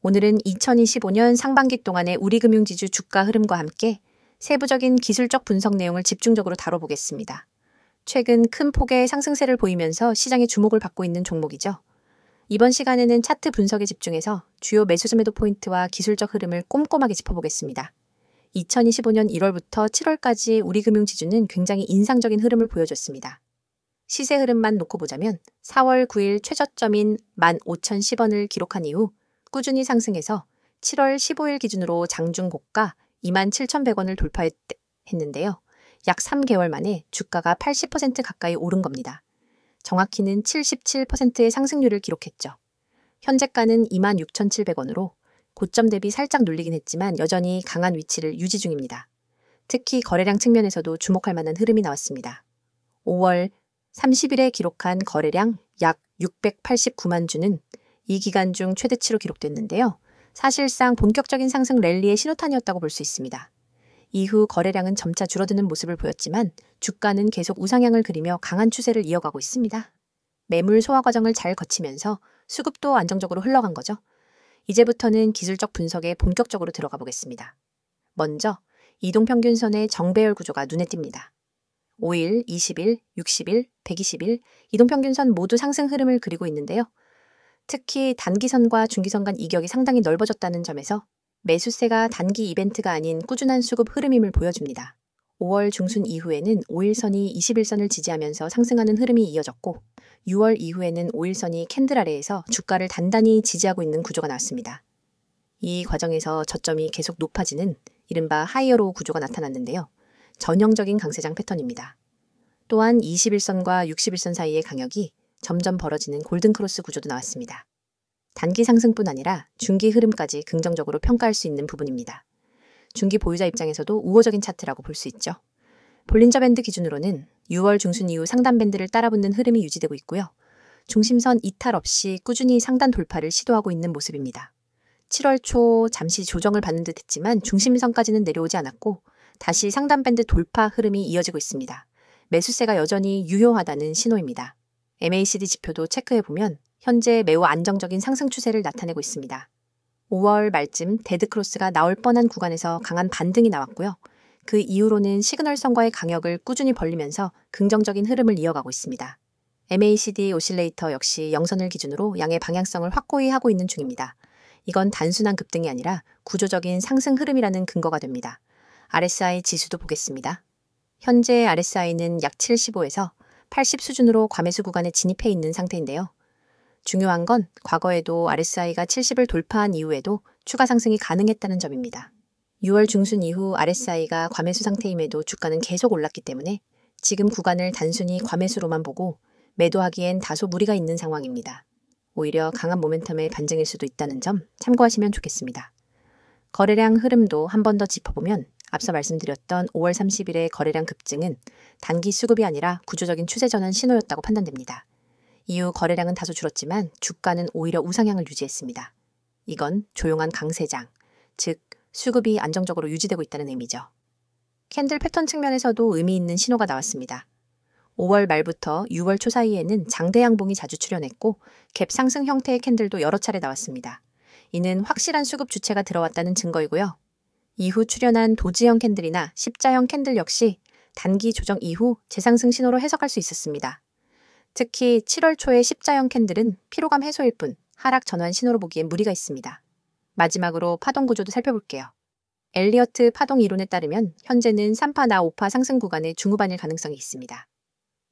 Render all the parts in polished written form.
오늘은 2025년 상반기 동안의 우리 금융지주 주가 흐름과 함께 세부적인 기술적 분석 내용을 집중적으로 다뤄보겠습니다. 최근 큰 폭의 상승세를 보이면서 시장의 주목을 받고 있는 종목이죠. 이번 시간에는 차트 분석에 집중해서 주요 매수 매도 포인트와 기술적 흐름을 꼼꼼하게 짚어보겠습니다. 2025년 1월부터 7월까지 우리 금융지주는 굉장히 인상적인 흐름을 보여줬습니다. 시세 흐름만 놓고 보자면 4월 9일 최저점인 15,010원을 기록한 이후 꾸준히 상승해서 7월 15일 기준으로 장중 고가 27,100원을 돌파했는데요. 약 3개월 만에 주가가 80% 가까이 오른 겁니다. 정확히는 77%의 상승률을 기록했죠. 현재가는 26,700원으로 고점 대비 살짝 눌리긴 했지만 여전히 강한 위치를 유지 중입니다. 특히 거래량 측면에서도 주목할 만한 흐름이 나왔습니다. 5월 30일에 기록한 거래량 약 689만 주는 이 기간 중 최대치로 기록됐는데요. 사실상 본격적인 상승 랠리의 신호탄이었다고 볼 수 있습니다. 이후 거래량은 점차 줄어드는 모습을 보였지만 주가는 계속 우상향을 그리며 강한 추세를 이어가고 있습니다. 매물 소화 과정을 잘 거치면서 수급도 안정적으로 흘러간 거죠. 이제부터는 기술적 분석에 본격적으로 들어가 보겠습니다. 먼저 이동평균선의 정배열 구조가 눈에 띕니다. 5일, 20일, 60일, 120일 이동평균선 모두 상승 흐름을 그리고 있는데요. 특히 단기선과 중기선 간 이격이 상당히 넓어졌다는 점에서 매수세가 단기 이벤트가 아닌 꾸준한 수급 흐름임을 보여줍니다. 5월 중순 이후에는 5일선이 21선을 지지하면서 상승하는 흐름이 이어졌고 6월 이후에는 5일선이 캔들 아래에서 주가를 단단히 지지하고 있는 구조가 나왔습니다. 이 과정에서 저점이 계속 높아지는 이른바 하이어로우 구조가 나타났는데요. 전형적인 강세장 패턴입니다. 또한 21선과 61선 사이의 강역이 점점 벌어지는 골든크로스 구조도 나왔습니다. 단기 상승뿐 아니라 중기 흐름까지 긍정적으로 평가할 수 있는 부분입니다. 중기 보유자 입장에서도 우호적인 차트라고 볼 수 있죠. 볼린저 밴드 기준으로는 6월 중순 이후 상단 밴드를 따라붙는 흐름이 유지되고 있고요. 중심선 이탈 없이 꾸준히 상단 돌파를 시도하고 있는 모습입니다. 7월 초 잠시 조정을 받는 듯 했지만 중심선까지는 내려오지 않았고 다시 상단 밴드 돌파 흐름이 이어지고 있습니다. 매수세가 여전히 유효하다는 신호입니다. MACD 지표도 체크해보면 현재 매우 안정적인 상승 추세를 나타내고 있습니다. 5월 말쯤 데드크로스가 나올 뻔한 구간에서 강한 반등이 나왔고요. 그 이후로는 시그널선과의 강역을 꾸준히 벌리면서 긍정적인 흐름을 이어가고 있습니다. MACD 오실레이터 역시 영선을 기준으로 양의 방향성을 확고히 하고 있는 중입니다. 이건 단순한 급등이 아니라 구조적인 상승 흐름이라는 근거가 됩니다. RSI 지수도 보겠습니다. 현재 RSI는 약 75에서 80 수준으로 과매수 구간에 진입해 있는 상태인데요. 중요한 건 과거에도 RSI가 70을 돌파한 이후에도 추가 상승이 가능했다는 점입니다. 6월 중순 이후 RSI가 과매수 상태임에도 주가는 계속 올랐기 때문에 지금 구간을 단순히 과매수로만 보고 매도하기엔 다소 무리가 있는 상황입니다. 오히려 강한 모멘텀의 반증일 수도 있다는 점 참고하시면 좋겠습니다. 거래량 흐름도 한 번 더 짚어보면 앞서 말씀드렸던 5월 30일의 거래량 급증은 단기 수급이 아니라 구조적인 추세 전환 신호였다고 판단됩니다. 이후 거래량은 다소 줄었지만 주가는 오히려 우상향을 유지했습니다. 이건 조용한 강세장, 즉 수급이 안정적으로 유지되고 있다는 의미죠. 캔들 패턴 측면에서도 의미 있는 신호가 나왔습니다. 5월 말부터 6월 초 사이에는 장대 양봉이 자주 출현했고 갭 상승 형태의 캔들도 여러 차례 나왔습니다. 이는 확실한 수급 주체가 들어왔다는 증거이고요. 이후 출현한 도지형 캔들이나 십자형 캔들 역시 단기 조정 이후 재상승 신호로 해석할 수 있었습니다. 특히 7월 초의 십자형 캔들은 피로감 해소일 뿐 하락 전환 신호로 보기엔 무리가 있습니다. 마지막으로 파동 구조도 살펴볼게요. 엘리어트 파동 이론에 따르면 현재는 3파나 5파 상승 구간의 중후반일 가능성이 있습니다.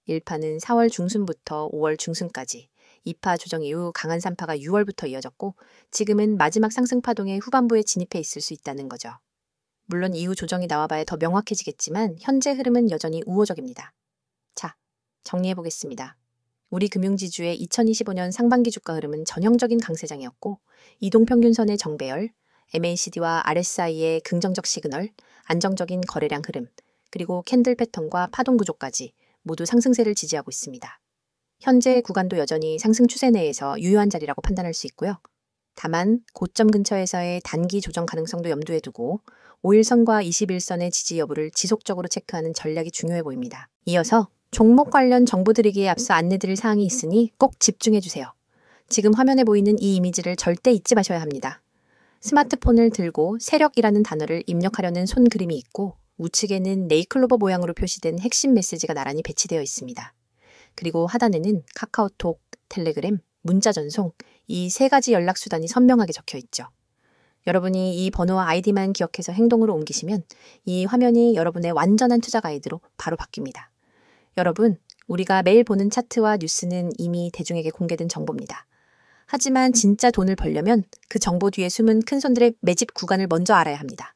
1파는 4월 중순부터 5월 중순까지, 2파 조정 이후 강한 3파가 6월부터 이어졌고 지금은 마지막 상승 파동의 후반부에 진입해 있을 수 있다는 거죠. 물론 이후 조정이 나와봐야 더 명확해지겠지만 현재 흐름은 여전히 우호적입니다. 자, 정리해보겠습니다. 우리 금융지주의 2025년 상반기 주가 흐름은 전형적인 강세장이었고 이동평균선의 정배열, MACD와 RSI의 긍정적 시그널, 안정적인 거래량 흐름, 그리고 캔들 패턴과 파동 구조까지 모두 상승세를 지지하고 있습니다. 현재 구간도 여전히 상승 추세 내에서 유효한 자리라고 판단할 수 있고요. 다만 고점 근처에서의 단기 조정 가능성도 염두에 두고 5일선과 21선의 지지 여부를 지속적으로 체크하는 전략이 중요해 보입니다. 이어서 종목 관련 정보 드리기에 앞서 안내드릴 사항이 있으니 꼭 집중해주세요. 지금 화면에 보이는 이 이미지를 절대 잊지 마셔야 합니다. 스마트폰을 들고 세력이라는 단어를 입력하려는 손 그림이 있고 우측에는 네이클로버 모양으로 표시된 핵심 메시지가 나란히 배치되어 있습니다. 그리고 하단에는 카카오톡, 텔레그램, 문자 전송 이 세 가지 연락 수단이 선명하게 적혀 있죠. 여러분이 이 번호와 아이디만 기억해서 행동으로 옮기시면 이 화면이 여러분의 완전한 투자 가이드로 바로 바뀝니다. 여러분, 우리가 매일 보는 차트와 뉴스는 이미 대중에게 공개된 정보입니다. 하지만 진짜 돈을 벌려면 그 정보 뒤에 숨은 큰 손들의 매집 구간을 먼저 알아야 합니다.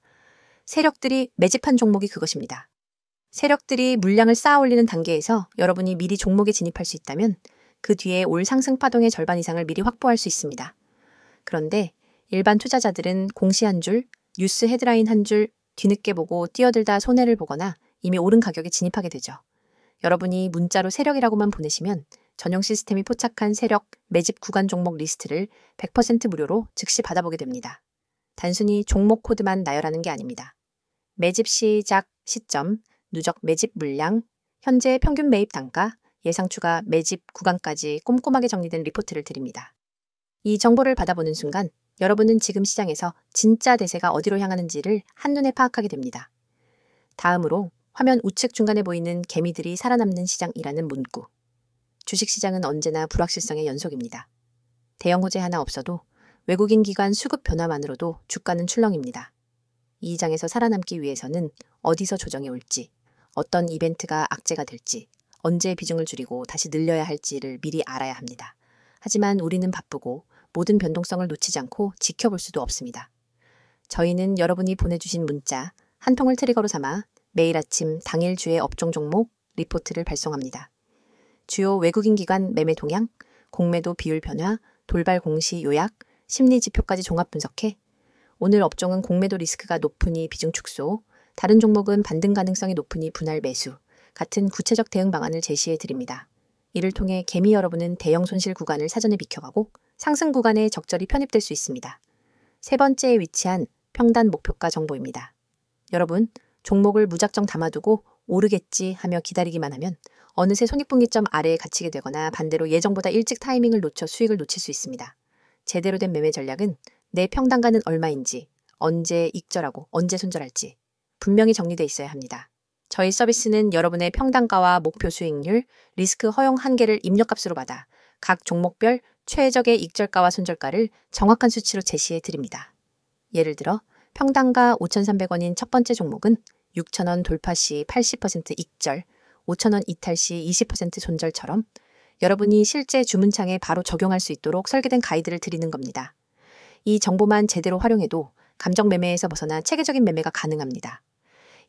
세력들이 매집한 종목이 그것입니다. 세력들이 물량을 쌓아 올리는 단계에서 여러분이 미리 종목에 진입할 수 있다면 그 뒤에 올 상승 파동의 절반 이상을 미리 확보할 수 있습니다. 그런데 일반 투자자들은 공시 한 줄, 뉴스 헤드라인 한 줄 뒤늦게 보고 뛰어들다 손해를 보거나 이미 오른 가격에 진입하게 되죠. 여러분이 문자로 세력이라고만 보내시면 전용 시스템이 포착한 세력 매집 구간 종목 리스트를 100% 무료로 즉시 받아보게 됩니다. 단순히 종목 코드만 나열하는 게 아닙니다. 매집 시작 시점, 누적 매집 물량, 현재 평균 매입 단가, 예상 추가 매집 구간까지 꼼꼼하게 정리된 리포트를 드립니다. 이 정보를 받아보는 순간 여러분은 지금 시장에서 진짜 대세가 어디로 향하는지를 한눈에 파악하게 됩니다. 다음으로 화면 우측 중간에 보이는 개미들이 살아남는 시장이라는 문구. 주식시장은 언제나 불확실성의 연속입니다. 대형 호재 하나 없어도 외국인 기관 수급 변화만으로도 주가는 출렁입니다. 이 장에서 살아남기 위해서는 어디서 조정이 올지, 어떤 이벤트가 악재가 될지, 언제 비중을 줄이고 다시 늘려야 할지를 미리 알아야 합니다. 하지만 우리는 바쁘고 모든 변동성을 놓치지 않고 지켜볼 수도 없습니다. 저희는 여러분이 보내주신 문자 한 통을 트리거로 삼아 매일 아침 당일 주의 업종 종목 리포트를 발송합니다. 주요 외국인 기관 매매 동향, 공매도 비율 변화, 돌발 공시 요약, 심리 지표까지 종합 분석해 오늘 업종은 공매도 리스크가 높으니 비중 축소, 다른 종목은 반등 가능성이 높으니 분할 매수 같은 구체적 대응 방안을 제시해 드립니다. 이를 통해 개미 여러분은 대형 손실 구간을 사전에 비켜가고 상승 구간에 적절히 편입될 수 있습니다. 세 번째에 위치한 평단 목표가 정보입니다. 여러분, 종목을 무작정 담아두고 오르겠지 하며 기다리기만 하면 어느새 손익분기점 아래에 갇히게 되거나 반대로 예정보다 일찍 타이밍을 놓쳐 수익을 놓칠 수 있습니다. 제대로 된 매매 전략은 내 평단가는 얼마인지, 언제 익절하고 언제 손절할지 분명히 정리되어 있어야 합니다. 저희 서비스는 여러분의 평단가와 목표 수익률, 리스크 허용 한계를 입력값으로 받아 각 종목별 최적의 익절가와 손절가를 정확한 수치로 제시해 드립니다. 예를 들어 평단가 5,300원인 첫 번째 종목은 6,000원 돌파 시 80% 익절, 5,000원 이탈 시 20% 손절처럼 여러분이 실제 주문창에 바로 적용할 수 있도록 설계된 가이드를 드리는 겁니다. 이 정보만 제대로 활용해도 감정 매매에서 벗어나 체계적인 매매가 가능합니다.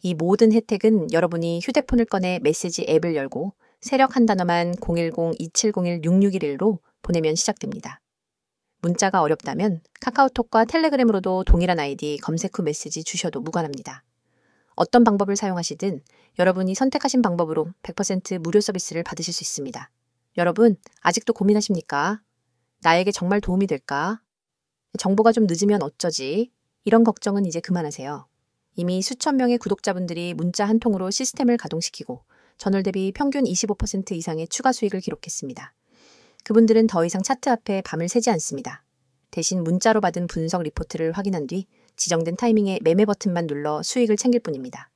이 모든 혜택은 여러분이 휴대폰을 꺼내 메시지 앱을 열고 세력 한 단어만 010-2701-6611로 보내면 시작됩니다. 문자가 어렵다면 카카오톡과 텔레그램으로도 동일한 아이디 검색 후 메시지 주셔도 무관합니다. 어떤 방법을 사용하시든 여러분이 선택하신 방법으로 100% 무료 서비스를 받으실 수 있습니다. 여러분, 아직도 고민하십니까? 나에게 정말 도움이 될까? 정보가 좀 늦으면 어쩌지? 이런 걱정은 이제 그만하세요. 이미 수천 명의 구독자분들이 문자 한 통으로 시스템을 가동시키고 전월 대비 평균 25% 이상의 추가 수익을 기록했습니다. 그분들은 더 이상 차트 앞에 밤을 새지 않습니다. 대신 문자로 받은 분석 리포트를 확인한 뒤 지정된 타이밍에 매매 버튼만 눌러 수익을 챙길 뿐입니다.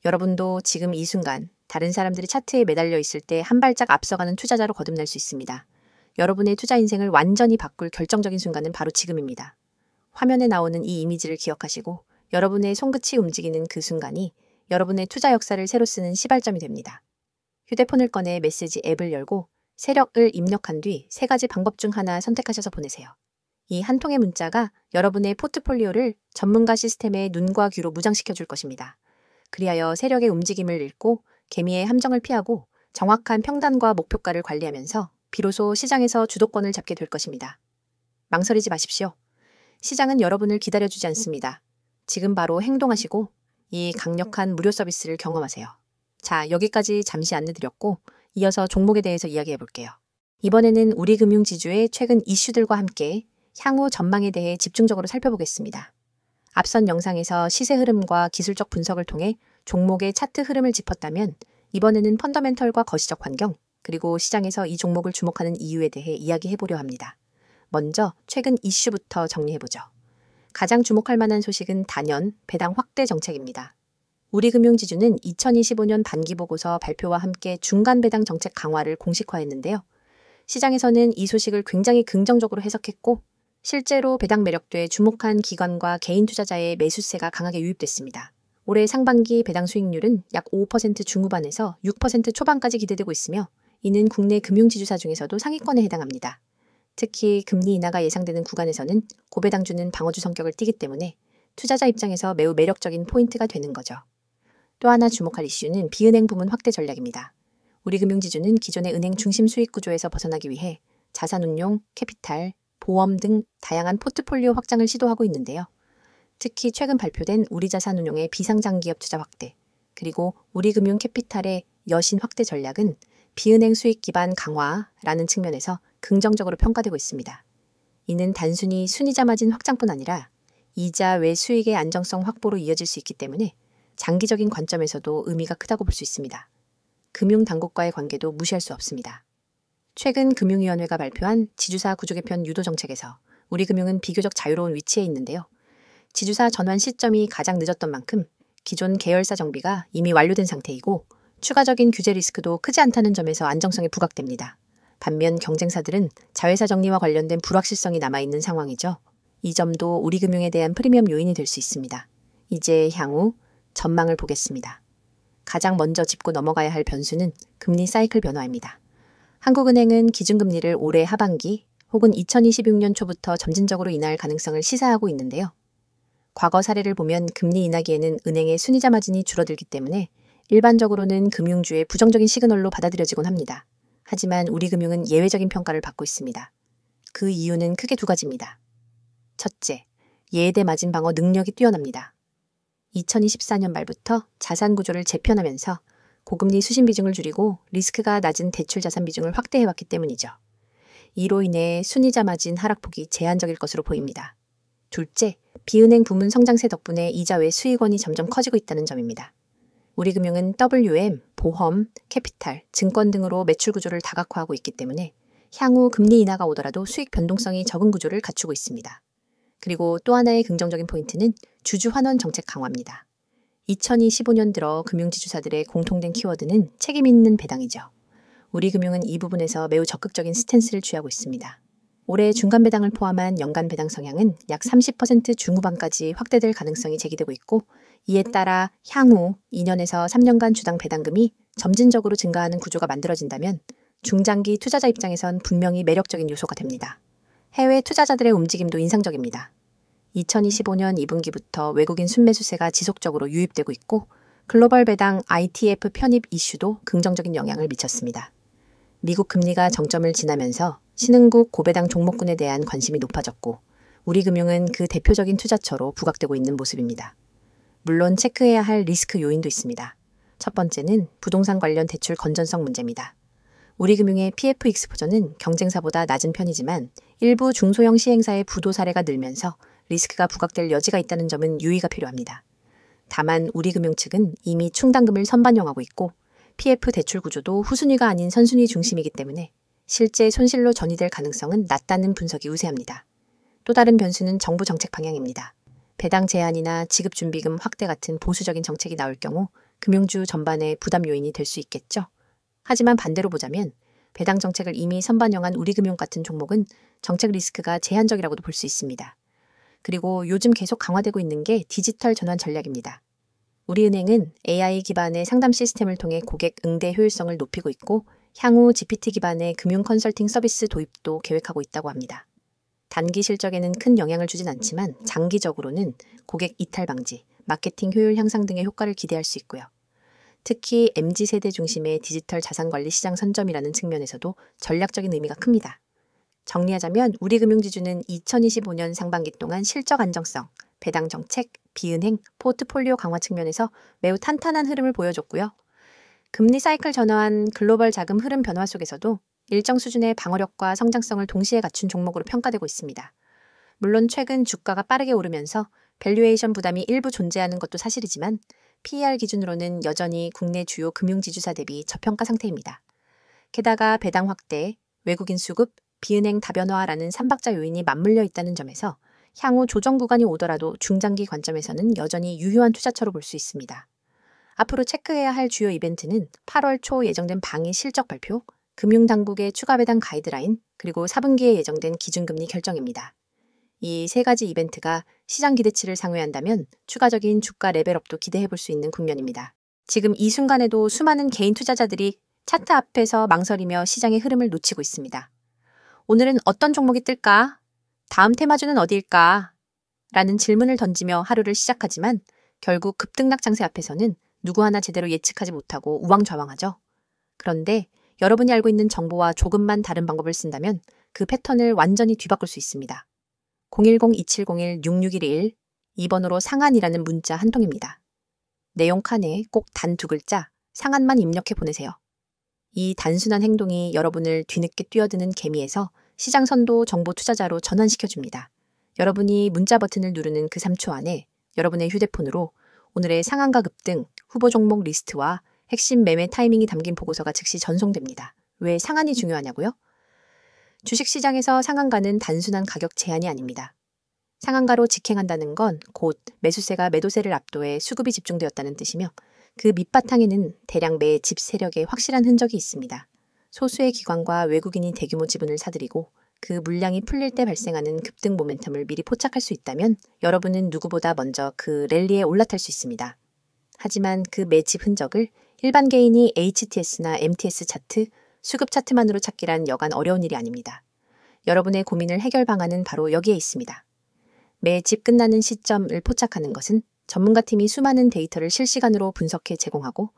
여러분도 지금 이 순간 다른 사람들이 차트에 매달려 있을 때 한 발짝 앞서가는 투자자로 거듭날 수 있습니다. 여러분의 투자 인생을 완전히 바꿀 결정적인 순간은 바로 지금입니다. 화면에 나오는 이 이미지를 기억하시고 여러분의 손끝이 움직이는 그 순간이 여러분의 투자 역사를 새로 쓰는 시발점이 됩니다. 휴대폰을 꺼내 메시지 앱을 열고 세력을 입력한 뒤 세 가지 방법 중 하나 선택하셔서 보내세요. 이 한 통의 문자가 여러분의 포트폴리오를 전문가 시스템의 눈과 귀로 무장시켜 줄 것입니다. 그리하여 세력의 움직임을 읽고 개미의 함정을 피하고 정확한 평단과 목표가를 관리하면서 비로소 시장에서 주도권을 잡게 될 것입니다. 망설이지 마십시오. 시장은 여러분을 기다려주지 않습니다. 지금 바로 행동하시고 이 강력한 무료 서비스를 경험하세요. 자, 여기까지 잠시 안내드렸고 이어서 종목에 대해서 이야기해 볼게요. 이번에는 우리금융지주의 최근 이슈들과 함께 향후 전망에 대해 집중적으로 살펴보겠습니다. 앞선 영상에서 시세 흐름과 기술적 분석을 통해 종목의 차트 흐름을 짚었다면 이번에는 펀더멘털과 거시적 환경, 그리고 시장에서 이 종목을 주목하는 이유에 대해 이야기해 보려 합니다. 먼저 최근 이슈부터 정리해 보죠. 가장 주목할 만한 소식은 단연 배당 확대 정책입니다. 우리금융지주는 2025년 반기보고서 발표와 함께 중간 배당 정책 강화를 공식화했는데요. 시장에서는 이 소식을 굉장히 긍정적으로 해석했고 실제로 배당 매력도에 주목한 기관과 개인 투자자의 매수세가 강하게 유입됐습니다. 올해 상반기 배당 수익률은 약 5% 중후반에서 6% 초반까지 기대되고 있으며 이는 국내 금융지주사 중에서도 상위권에 해당합니다. 특히 금리 인하가 예상되는 구간에서는 고배당주는 방어주 성격을 띠기 때문에 투자자 입장에서 매우 매력적인 포인트가 되는 거죠. 또 하나 주목할 이슈는 비은행 부문 확대 전략입니다. 우리금융지주는 기존의 은행 중심 수익 구조에서 벗어나기 위해 자산운용, 캐피탈, 보험 등 다양한 포트폴리오 확장을 시도하고 있는데요. 특히 최근 발표된 우리자산운용의 비상장기업 투자 확대, 그리고 우리금융 캐피탈의 여신 확대 전략은 비은행 수익 기반 강화라는 측면에서 긍정적으로 평가되고 있습니다. 이는 단순히 순이자 마진 확장뿐 아니라 이자 외 수익의 안정성 확보로 이어질 수 있기 때문에 장기적인 관점에서도 의미가 크다고 볼 수 있습니다. 금융당국과의 관계도 무시할 수 없습니다. 최근 금융위원회가 발표한 지주사 구조 개편 유도 정책에서 우리금융은 비교적 자유로운 위치에 있는데요. 지주사 전환 시점이 가장 늦었던 만큼 기존 계열사 정비가 이미 완료된 상태이고 추가적인 규제 리스크도 크지 않다는 점에서 안정성이 부각됩니다. 반면 경쟁사들은 자회사 정리와 관련된 불확실성이 남아있는 상황이죠. 이 점도 우리금융에 대한 프리미엄 요인이 될 수 있습니다. 이제 향후 전망을 보겠습니다. 가장 먼저 짚고 넘어가야 할 변수는 금리 사이클 변화입니다. 한국은행은 기준금리를 올해 하반기 혹은 2026년 초부터 점진적으로 인하할 가능성을 시사하고 있는데요. 과거 사례를 보면 금리 인하기에는 은행의 순이자 마진이 줄어들기 때문에 일반적으로는 금융주의 부정적인 시그널로 받아들여지곤 합니다. 하지만 우리금융은 예외적인 평가를 받고 있습니다. 그 이유는 크게 두 가지입니다. 첫째, 예대 마진 방어 능력이 뛰어납니다. 2024년 말부터 자산 구조를 재편하면서 고금리 수신 비중을 줄이고 리스크가 낮은 대출 자산 비중을 확대해왔기 때문이죠. 이로 인해 순이자 마진 하락폭이 제한적일 것으로 보입니다. 둘째, 비은행 부문 성장세 덕분에 이자 외 수익원이 점점 커지고 있다는 점입니다. 우리금융은 WM, 보험, 캐피탈, 증권 등으로 매출 구조를 다각화하고 있기 때문에 향후 금리 인하가 오더라도 수익 변동성이 적은 구조를 갖추고 있습니다. 그리고 또 하나의 긍정적인 포인트는 주주 환원 정책 강화입니다. 2025년 들어 금융지주사들의 공통된 키워드는 책임 있는 배당이죠. 우리금융은 이 부분에서 매우 적극적인 스탠스를 취하고 있습니다. 올해 중간 배당을 포함한 연간 배당 성향은 약 30% 중후반까지 확대될 가능성이 제기되고 있고 이에 따라 향후 2년에서 3년간 주당 배당금이 점진적으로 증가하는 구조가 만들어진다면 중장기 투자자 입장에선 분명히 매력적인 요소가 됩니다. 해외 투자자들의 움직임도 인상적입니다. 2025년 2분기부터 외국인 순매수세가 지속적으로 유입되고 있고 글로벌 배당 ITF 편입 이슈도 긍정적인 영향을 미쳤습니다. 미국 금리가 정점을 지나면서 신흥국 고배당 종목군에 대한 관심이 높아졌고 우리금융은 그 대표적인 투자처로 부각되고 있는 모습입니다. 물론 체크해야 할 리스크 요인도 있습니다. 첫 번째는 부동산 관련 대출 건전성 문제입니다. 우리금융의 PF 익스포저는 경쟁사보다 낮은 편이지만 일부 중소형 시행사의 부도 사례가 늘면서 리스크가 부각될 여지가 있다는 점은 유의가 필요합니다. 다만 우리금융 측은 이미 충당금을 선반영하고 있고 PF 대출 구조도 후순위가 아닌 선순위 중심이기 때문에 실제 손실로 전이될 가능성은 낮다는 분석이 우세합니다. 또 다른 변수는 정부 정책 방향입니다. 배당 제한이나 지급준비금 확대 같은 보수적인 정책이 나올 경우 금융주 전반의 부담 요인이 될 수 있겠죠. 하지만 반대로 보자면 배당 정책을 이미 선반영한 우리금융 같은 종목은 정책 리스크가 제한적이라고도 볼 수 있습니다. 그리고 요즘 계속 강화되고 있는 게 디지털 전환 전략입니다. 우리은행은 AI 기반의 상담 시스템을 통해 고객 응대 효율성을 높이고 있고 향후 GPT 기반의 금융 컨설팅 서비스 도입도 계획하고 있다고 합니다. 단기 실적에는 큰 영향을 주진 않지만 장기적으로는 고객 이탈 방지, 마케팅 효율 향상 등의 효과를 기대할 수 있고요. 특히 MZ세대 중심의 디지털 자산관리 시장 선점이라는 측면에서도 전략적인 의미가 큽니다. 정리하자면 우리금융지주는 2025년 상반기 동안 실적 안정성, 배당 정책, 비은행, 포트폴리오 강화 측면에서 매우 탄탄한 흐름을 보여줬고요. 금리 사이클 전환, 글로벌 자금 흐름 변화 속에서도 일정 수준의 방어력과 성장성을 동시에 갖춘 종목으로 평가되고 있습니다. 물론 최근 주가가 빠르게 오르면서 밸류에이션 부담이 일부 존재하는 것도 사실이지만 PER 기준으로는 여전히 국내 주요 금융지주사 대비 저평가 상태입니다. 게다가 배당 확대, 외국인 수급, 비은행 다변화라는 삼박자 요인이 맞물려 있다는 점에서 향후 조정 구간이 오더라도 중장기 관점에서는 여전히 유효한 투자처로 볼 수 있습니다. 앞으로 체크해야 할 주요 이벤트는 8월 초 예정된 방위 실적 발표, 금융당국의 추가 배당 가이드라인, 그리고 4분기에 예정된 기준금리 결정입니다. 이 세 가지 이벤트가 시장 기대치를 상회한다면 추가적인 주가 레벨업도 기대해 볼 수 있는 국면입니다. 지금 이 순간에도 수많은 개인 투자자들이 차트 앞에서 망설이며 시장의 흐름을 놓치고 있습니다. 오늘은 어떤 종목이 뜰까? 다음 테마주는 어디일까? 라는 질문을 던지며 하루를 시작하지만 결국 급등락 장세 앞에서는 누구 하나 제대로 예측하지 못하고 우왕좌왕하죠. 그런데 여러분이 알고 있는 정보와 조금만 다른 방법을 쓴다면 그 패턴을 완전히 뒤바꿀 수 있습니다. 010-2701-6611 2번으로 상한이라는 문자 한 통입니다. 내용 칸에 꼭 단 2글자 상한만 입력해 보내세요. 이 단순한 행동이 여러분을 뒤늦게 뛰어드는 개미에서 시장 선도 정보 투자자로 전환시켜줍니다. 여러분이 문자 버튼을 누르는 그 3초 안에 여러분의 휴대폰으로 오늘의 상한가 급등, 후보 종목 리스트와 핵심 매매 타이밍이 담긴 보고서가 즉시 전송됩니다. 왜 상한이 중요하냐고요? 주식시장에서 상한가는 단순한 가격 제한이 아닙니다. 상한가로 직행한다는 건 곧 매수세가 매도세를 압도해 수급이 집중되었다는 뜻이며 그 밑바탕에는 대량 매집 세력의 확실한 흔적이 있습니다. 소수의 기관과 외국인이 대규모 지분을 사들이고 그 물량이 풀릴 때 발생하는 급등 모멘텀을 미리 포착할 수 있다면 여러분은 누구보다 먼저 그 랠리에 올라탈 수 있습니다. 하지만 그 매집 흔적을 일반 개인이 HTS나 MTS 차트, 수급 차트만으로 찾기란 여간 어려운 일이 아닙니다. 여러분의 고민을 해결 방안은 바로 여기에 있습니다. 매집 끝나는 시점을 포착하는 것은 전문가팀이 수많은 데이터를 실시간으로 분석해 제공하고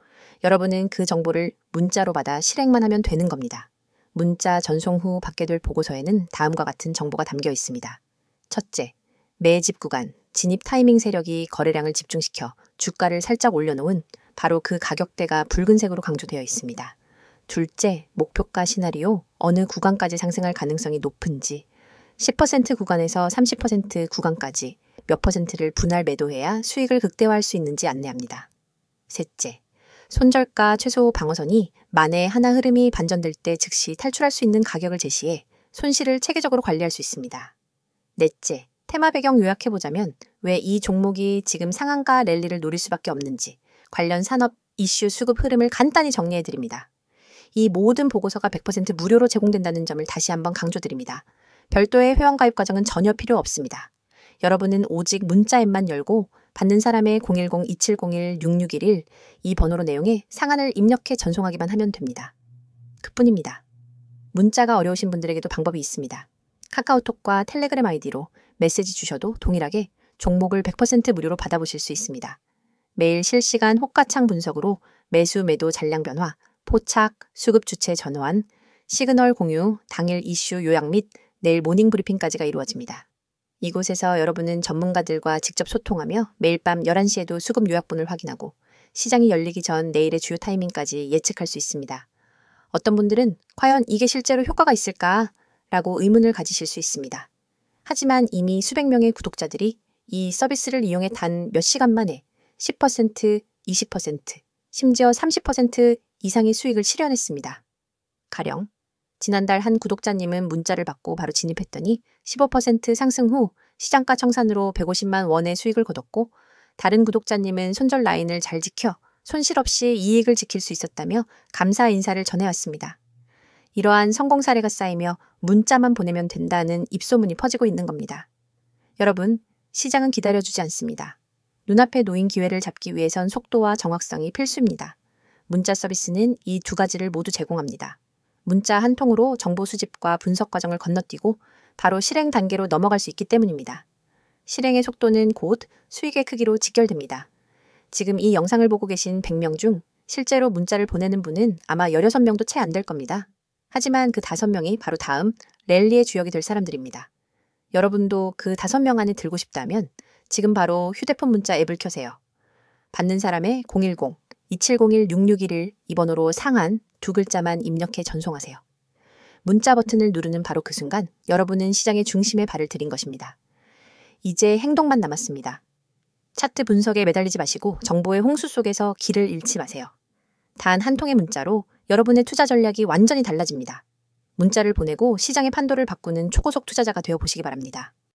여러분은 그 정보를 문자로 받아 실행만 하면 되는 겁니다. 문자 전송 후 받게 될 보고서에는 다음과 같은 정보가 담겨 있습니다. 첫째, 매집 구간, 진입 타이밍 세력이 거래량을 집중시켜 주가를 살짝 올려놓은 바로 그 가격대가 붉은색으로 강조되어 있습니다. 둘째, 목표가 시나리오, 어느 구간까지 상승할 가능성이 높은지, 10% 구간에서 30% 구간까지 몇 퍼센트를 분할 매도해야 수익을 극대화할 수 있는지 안내합니다. 셋째, 손절가 최소 방어선이 만에 하나 흐름이 반전될 때 즉시 탈출할 수 있는 가격을 제시해 손실을 체계적으로 관리할 수 있습니다. 넷째, 테마 배경 요약해보자면 왜 이 종목이 지금 상한가 랠리를 노릴 수밖에 없는지 관련 산업 이슈 수급 흐름을 간단히 정리해드립니다. 이 모든 보고서가 100% 무료로 제공된다는 점을 다시 한번 강조드립니다. 별도의 회원가입 과정은 전혀 필요 없습니다. 여러분은 오직 문자 앱만 열고 받는 사람의 010-2701-6611 이 번호로 내용에 상한을 입력해 전송하기만 하면 됩니다. 그뿐입니다. 문자가 어려우신 분들에게도 방법이 있습니다. 카카오톡과 텔레그램 아이디로 메시지 주셔도 동일하게 종목을 100% 무료로 받아보실 수 있습니다. 매일 실시간 호가창 분석으로 매수 매도 잔량 변화, 포착, 수급 주체 전환, 시그널 공유, 당일 이슈 요약 및 내일 모닝 브리핑까지가 이루어집니다. 이곳에서 여러분은 전문가들과 직접 소통하며 매일 밤 11시에도 수급 요약본을 확인하고 시장이 열리기 전 내일의 주요 타이밍까지 예측할 수 있습니다. 어떤 분들은 과연 이게 실제로 효과가 있을까? 라고 의문을 가지실 수 있습니다. 하지만 이미 수백 명의 구독자들이 이 서비스를 이용해 단 몇 시간 만에 10%, 20%, 심지어 30% 이상의 수익을 실현했습니다. 가령 지난달 한 구독자님은 문자를 받고 바로 진입했더니 15% 상승 후 시장가 청산으로 150만 원의 수익을 거뒀고 다른 구독자님은 손절 라인을 잘 지켜 손실 없이 이익을 지킬 수 있었다며 감사 인사를 전해왔습니다. 이러한 성공 사례가 쌓이며 문자만 보내면 된다는 입소문이 퍼지고 있는 겁니다. 여러분, 시장은 기다려주지 않습니다. 눈앞에 놓인 기회를 잡기 위해선 속도와 정확성이 필수입니다. 문자 서비스는 이 두 가지를 모두 제공합니다. 문자 한 통으로 정보 수집과 분석 과정을 건너뛰고 바로 실행 단계로 넘어갈 수 있기 때문입니다. 실행의 속도는 곧 수익의 크기로 직결됩니다. 지금 이 영상을 보고 계신 100명 중 실제로 문자를 보내는 분은 아마 16명도 채 안 될 겁니다. 하지만 그 5명이 바로 다음 랠리의 주역이 될 사람들입니다. 여러분도 그 5명 안에 들고 싶다면 지금 바로 휴대폰 문자 앱을 켜세요. 받는 사람의 010-2701-6611 이 번호로 상한 2글자만 입력해 전송하세요. 문자 버튼을 누르는 바로 그 순간 여러분은 시장의 중심에 발을 들인 것입니다. 이제 행동만 남았습니다. 차트 분석에 매달리지 마시고 정보의 홍수 속에서 길을 잃지 마세요. 단 한 통의 문자로 여러분의 투자 전략이 완전히 달라집니다. 문자를 보내고 시장의 판도를 바꾸는 초고속 투자자가 되어 보시기 바랍니다.